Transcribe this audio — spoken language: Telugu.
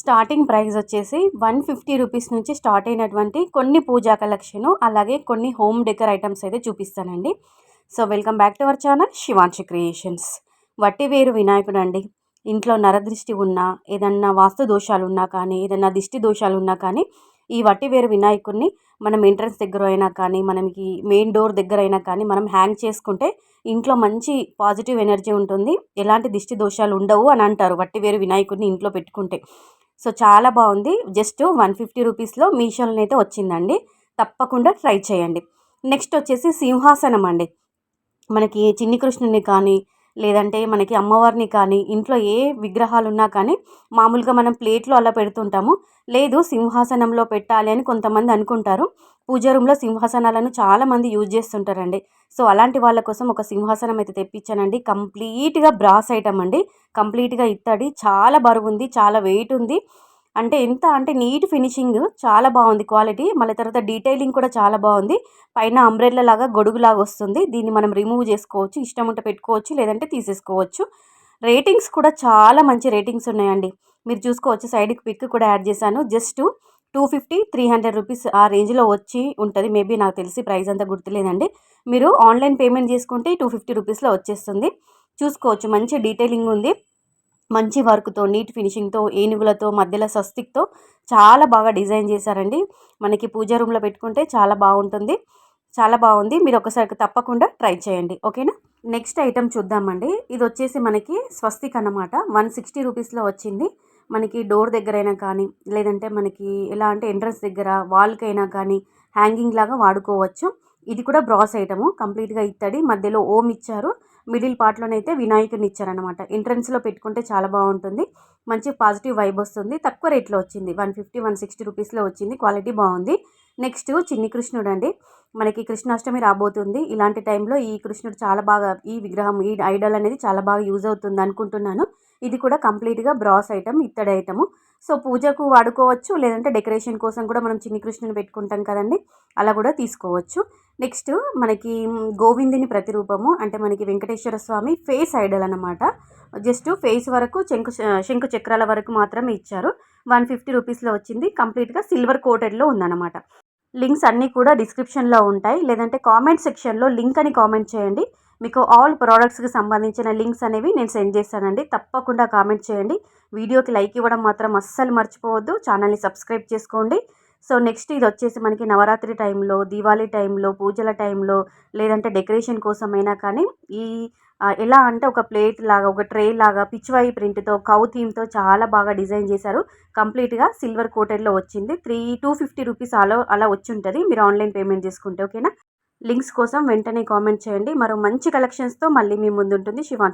స్టార్టింగ్ ప్రైస్ వచ్చేసి 150 రూపీస్ నుంచి స్టార్ట్ అయినటువంటి కొన్ని పూజా కలెక్షను, అలాగే కొన్ని హోమ్ డెకర్ ఐటమ్స్ అయితే చూపిస్తానండి. So welcome back to our channel Shivanshi creations. వట్టివేరు వినాయకుడు అండి. ఇంట్లో నరదృష్టి ఉన్నా, ఏదన్నా వాస్తు దోషాలు ఉన్నా కానీ, ఏదన్నా దిష్టి దోషాలు ఉన్నా కానీ, ఈ వట్టివేరు వినాయకుడిని మనం ఎంట్రన్స్ దగ్గర అయినా కానీ, మనకి మెయిన్ డోర్ దగ్గర అయినా కానీ మనం హ్యాంగ్ చేసుకుంటే ఇంట్లో మంచి పాజిటివ్ ఎనర్జీ ఉంటుంది. ఎలాంటి దిష్టి దోషాలు ఉండవు అని అంటారు వట్టివేరు వినాయకుడిని ఇంట్లో పెట్టుకుంటే. సో చాలా బాగుంది. జస్ట్ 150 రూపీస్లో మీషోలో అయితే వచ్చిందండి. తప్పకుండా ట్రై చేయండి. నెక్స్ట్ వచ్చేసి సింహాసనం అండి. మనకి చిన్ని కృష్ణుని కానీ, లేదంటే మనకి అమ్మవారిని కానీ, ఇంట్లో ఏ విగ్రహాలు ఉన్నా కానీ మామూలుగా మనం ప్లేట్లో అలా పెడుతుంటాము. లేదు సింహాసనంలో పెట్టాలి అని కొంతమంది అనుకుంటారు. పూజ రూమ్లో సింహాసనాలను చాలామంది యూజ్ చేస్తుంటారండి. సో అలాంటి వాళ్ళ కోసం ఒక సింహాసనం అయితే తెప్పించానండి. కంప్లీట్గా బ్రాస్ ఐటమ్ అండి. కంప్లీట్గా ఇత్తడి, చాలా బరువుంది, చాలా వెయిట్ ఉంది. అంటే ఎంత అంటే నీట్ ఫినిషింగ్ చాలా బాగుంది క్వాలిటీ. మళ్ళీ తర్వాత డీటెయిలింగ్ కూడా చాలా బాగుంది. పైన అంబ్రెల్లా లాగా గొడుగులాగా వస్తుంది. దీన్ని మనం రిమూవ్ చేసుకోవచ్చు, ఇష్టం ఉంటే పెట్టుకోవచ్చు, లేదంటే తీసేసుకోవచ్చు. రేటింగ్స్ కూడా చాలా మంచి రేటింగ్స్ ఉన్నాయండి. మీరు చూసుకోవచ్చు, సైడ్కి పిక్ కూడా యాడ్ చేశాను. జస్ట్ 250, 300 రూపీస్ ఆ రేంజ్లో వచ్చి ఉంటుంది. మేబీ నాకు తెలిసి ప్రైస్ అంతా గుర్తులేదండి. మీరు ఆన్లైన్ పేమెంట్ చేసుకుంటే 250 రూపీస్లో వచ్చేస్తుంది. చూసుకోవచ్చు, మంచి డీటెయిలింగ్ ఉంది. మంచి వర్క్తో, నీట్ ఫినిషింగ్తో, ఏనుగులతో, మధ్యలో స్వస్తిక్తో చాలా బాగా డిజైన్ చేశారండి. మనకి పూజ రూమ్లో పెట్టుకుంటే చాలా బాగుంటుంది. చాలా బాగుంది. మీరు ఒకసారి తప్పకుండా ట్రై చేయండి. ఓకేనా. నెక్స్ట్ ఐటమ్ చూద్దామండి. ఇది వచ్చేసి మనకి స్వస్తిక్ అన్నమాట. 160 రూపీస్లో వచ్చింది. మనకి డోర్ దగ్గరైనా కానీ, లేదంటే మనకి ఎలా అంటే ఎంట్రన్స్ దగ్గర వాల్కైనా కానీ హ్యాంగింగ్ లాగా వాడుకోవచ్చు. ఇది కూడా బ్రాస్ ఐటము. కంప్లీట్గా ఇత్తడి, మధ్యలో ఓం ఇచ్చారు. మిడిల్ పార్ట్లోనైతే వినాయకుడిని ఇచ్చారనమాట. ఎంట్రన్స్లో పెట్టుకుంటే చాలా బాగుంటుంది. మంచి పాజిటివ్ వైబ్ వస్తుంది. తక్కువ రేట్లో వచ్చింది. 150, 160 రూపీస్లో వచ్చింది. క్వాలిటీ బాగుంది. నెక్స్ట్ చిన్ని కృష్ణుడు అండి. మనకి కృష్ణాష్టమి రాబోతుంది. ఇలాంటి టైంలో ఈ కృష్ణుడు చాలా బాగా, ఈ విగ్రహం, ఈ ఐడల్ అనేది చాలా బాగా యూజ్ అవుతుంది అనుకుంటున్నాను. ఇది కూడా కంప్లీట్గా బ్రాస్ ఐటమ్, ఇత్తడి ఐటము. సో పూజకు వాడుకోవచ్చు, లేదంటే డెకరేషన్ కోసం కూడా మనం చిన్ని కృష్ణుని పెట్టుకుంటాం కదండి, అలా కూడా తీసుకోవచ్చు. నెక్స్ట్ మనకి గోవిందుని ప్రతిరూపము, అంటే మనకి వెంకటేశ్వర స్వామి ఫేస్ ఐడల్ అనమాట. జస్ట్ ఫేస్ వరకు శంకు చక్రాల వరకు మాత్రమే ఇచ్చారు. 150 రూపీస్లో వచ్చింది. కంప్లీట్గా సిల్వర్ కోటెడ్లో ఉందన్నమాట. లింక్స్ అన్నీ కూడా డిస్క్రిప్షన్లో ఉంటాయి, లేదంటే కామెంట్ సెక్షన్లో లింక్ అని కామెంట్ చేయండి. మీకు ఆల్ ప్రోడక్ట్స్కి సంబంధించిన లింక్స్ అనేవి నేను సెండ్ చేస్తానండి. తప్పకుండా కామెంట్ చేయండి. వీడియోకి లైక్ ఇవ్వడం మాత్రం అస్సలు మర్చిపోవద్దు. ఛానల్ని సబ్స్క్రైబ్ చేసుకోండి. సో నెక్స్ట్ ఇది వచ్చేసి మనకి నవరాత్రి టైంలో, దీవాళీ టైంలో, పూజల టైంలో, లేదంటే డెకరేషన్ కోసమైనా కానీ ఈ ఎలా అంటే ఒక ప్లేట్ లాగా, ఒక ట్రే లాగా పిచ్వాయి ప్రింట్తో, కౌ థీమ్తో చాలా బాగా డిజైన్ చేశారు. కంప్లీట్గా సిల్వర్ కోటెడ్లో వచ్చింది. 250 రూపీస్ అలా వచ్చి ఉంటుంది మీరు ఆన్లైన్ పేమెంట్ చేసుకుంటే. ఓకేనా. లింక్స్ కోసం వెంటనే కామెంట్ చేయండి. మరో మంచి కలెక్షన్స్తో మళ్ళీ మీ ముందు ఉంటుంది శివాంశి.